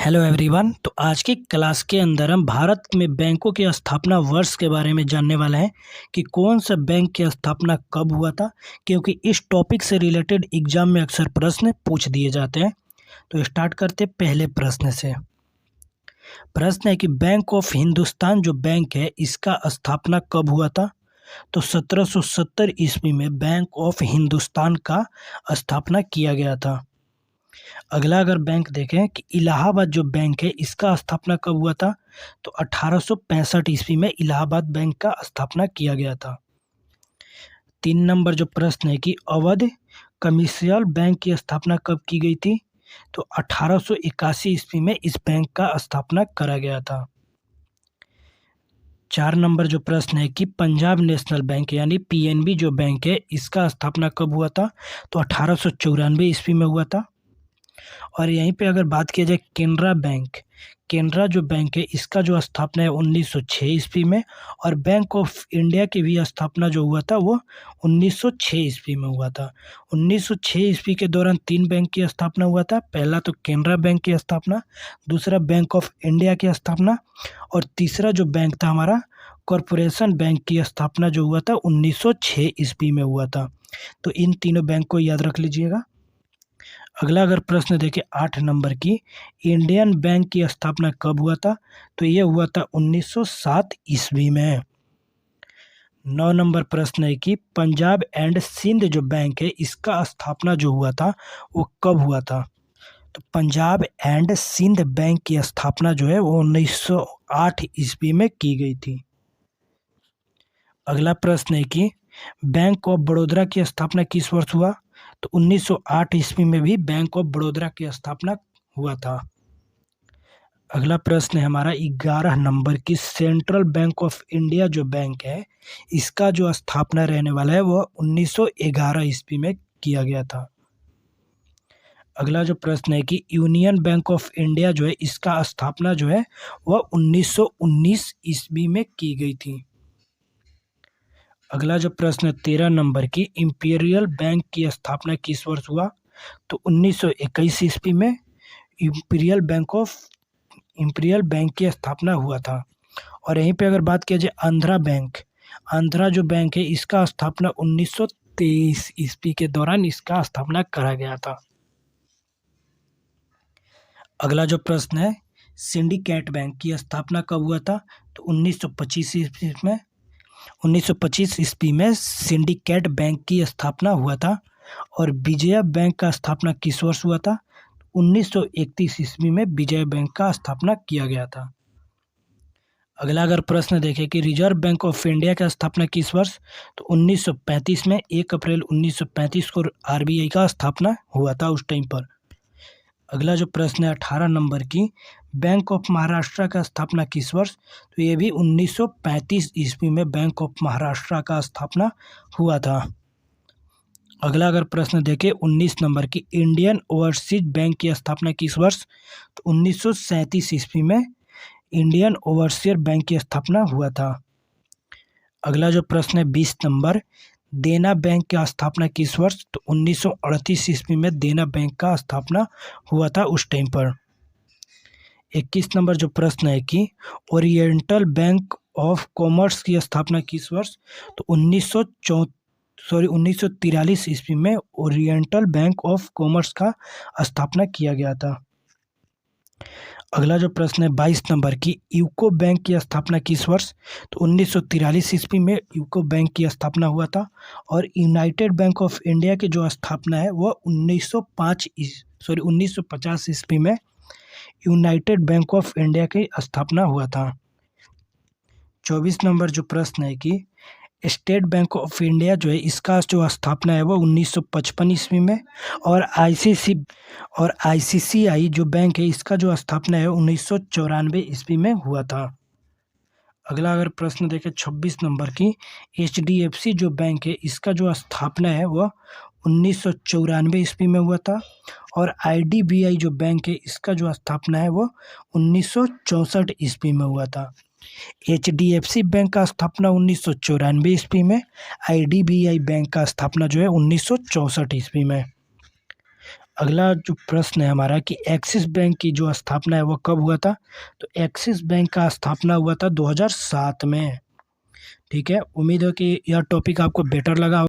Hello everyone. तो आज की क्लास के अंदर हम भारत में बैंकों की स्थापना वर्ष के बारे में जानने वाले हैं कि कौन सा बैंक की स्थापना कब हुआ था, क्योंकि इस टॉपिक से रिलेटेड एग्जाम में अक्सर प्रश्न पूछ दिए जाते हैं। तो स्टार्ट करते पहले प्रश्न से। प्रश्न है कि बैंक ऑफ हिंदुस्तान जो बैंक है इसका स्थापना कब हुआ था। तो 1770 ईस्वी में बैंक ऑफ हिंदुस्तान का स्थापना किया गया था। अगला अगर बैंक देखें कि इलाहाबाद जो बैंक है इसका स्थापना कब हुआ था, तो 1865 ईस्वी में इलाहाबाद बैंक का स्थापना किया गया था। 3 नंबर जो प्रश्न है कि अवध कमर्शियल बैंक की स्थापना कब की गई थी, तो 1881 ईस्वी में इस बैंक का स्थापना करा गया था। 4 नंबर जो प्रश्न है कि पंजाब नेशनल बैंक यानी पीएनबी जो बैंक है इसका स्थापना कब हुआ था, तो 1894 ईस्वी में हुआ था। और यहीं पे अगर बात किया जाए केनरा जो बैंक है इसका जो स्थापना है 1906 ईस्वी में, और बैंक ऑफ इंडिया की भी स्थापना जो हुआ था वो 1906 ईस्वी में हुआ था। 1906 ईस्वी के दौरान 3 बैंक की स्थापना हुआ था। पहला तो केनरा बैंक की स्थापना, दूसरा बैंक ऑफ इंडिया की स्थापना, और तीसरा जो बैंक था हमारा कॉरपोरेशन बैंक की स्थापना जो हुआ था 1906 ईस्वी में हुआ था। तो इन तीनों बैंक को याद रख लीजिएगा। अगला अगर प्रश्न देखें 8 नंबर की, इंडियन बैंक की स्थापना कब हुआ था, तो ये हुआ था 1907 ईस्वी में। 9 नंबर प्रश्न है कि पंजाब एंड सिंध जो बैंक है इसका स्थापना जो हुआ था वो कब हुआ था। तो पंजाब एंड सिंध बैंक की स्थापना जो है वो 1908 ईस्वी में की गई थी। अगला प्रश्न है कि बैंक ऑफ बड़ौदा की स्थापना किस वर्ष हुआ, तो 1908 ईस्वी में भी बैंक ऑफ बड़ौदा की स्थापना हुआ था। अगला प्रश्न है हमारा 11 नंबर की, सेंट्रल बैंक ऑफ इंडिया जो बैंक है इसका जो स्थापना रहने वाला है वो 1911 ईस्वी में किया गया था। अगला जो प्रश्न है कि यूनियन बैंक ऑफ इंडिया जो है इसका स्थापना जो है वह 1919 ईस्वी में की गई थी। अगला जो प्रश्न है 13 नंबर की, इंपीरियल बैंक की स्थापना किस वर्ष हुआ, तो 1921 ईस्वी में इंपीरियल बैंक की स्थापना हुआ था। और यहीं पे अगर बात किया जाए आंध्रा जो बैंक है इसका स्थापना 1923 ईस्वी के दौरान इसका स्थापना करा गया था। अगला जो प्रश्न है सिंडिकेट बैंक की स्थापना कब हुआ था, तो 1925 ईस्वी में सिंडिकेट बैंक की स्थापना हुआ था। और विजया बैंक का स्थापना किस वर्ष हुआ था, 1931 ईस्वी में विजय बैंक का स्थापना किया गया था। अगला अगर प्रश्न देखें कि रिजर्व बैंक ऑफ इंडिया का स्थापना किस वर्ष, तो 1935 में 1 अप्रैल 1935 को आरबीआई का स्थापना हुआ था उस टाइम पर। अगला जो प्रश्न है 18 नंबर की, बैंक ऑफ महाराष्ट्र का स्थापना किस वर्ष, तो ये भी 1935 ईस्वी में बैंक ऑफ महाराष्ट्र का स्थापना हुआ था। अगला अगर प्रश्न देखें 19 नंबर की, इंडियन ओवरसीज बैंक की स्थापना किस वर्ष, तो 1937 ईस्वी में इंडियन ओवरसीज बैंक की स्थापना हुआ था। अगला जो प्रश्न है 20 नंबर, देना बैंक की स्थापना किस वर्ष, तो 1938 ईस्वी में देना बैंक का स्थापना हुआ था उस टाइम पर। 21 नंबर जो प्रश्न है कि ओरिएंटल बैंक ऑफ कॉमर्स की स्थापना किस वर्ष, तो 1943 ईस्वी में ओरिएंटल बैंक ऑफ कॉमर्स का स्थापना किया गया था। अगला जो प्रश्न है 22 नंबर की, यूको बैंक की स्थापना किस वर्ष, तो 1943 ईस्वी में यूको बैंक की स्थापना हुआ था। और यूनाइटेड बैंक ऑफ इंडिया की जो स्थापना है वह 1950 ईस्वी में यूनाइटेड बैंक ऑफ इंडिया की स्थापना हुआ था। 24 नंबर जो प्रश्न है कि स्टेट बैंक ऑफ इंडिया जो है इसका जो स्थापना है वो 1955 ईस्वी में, और आईसीआईसीआई जो बैंक है इसका जो स्थापना है 1994 ईस्वी में हुआ था। अगला अगर प्रश्न देखें 26 नंबर की, एचडीएफसी जो बैंक है इसका जो स्थापना है वह 1994 ईस्वी में हुआ था। और आईडीबीआई जो बैंक है इसका जो स्थापना है वो 1964 ईस्वी में हुआ था। एचडीएफसी बैंक का स्थापना 1994 ईस्वी में, आईडीबीआई बैंक का स्थापना जो है 1964 ईस्वी में। अगला जो प्रश्न है हमारा कि एक्सिस बैंक की जो स्थापना है वो कब हुआ था? तो एक्सिस बैंक का स्थापना हुआ था 2007 में। ठीक है, उम्मीद है कि यह टॉपिक आपको बेटर लगा।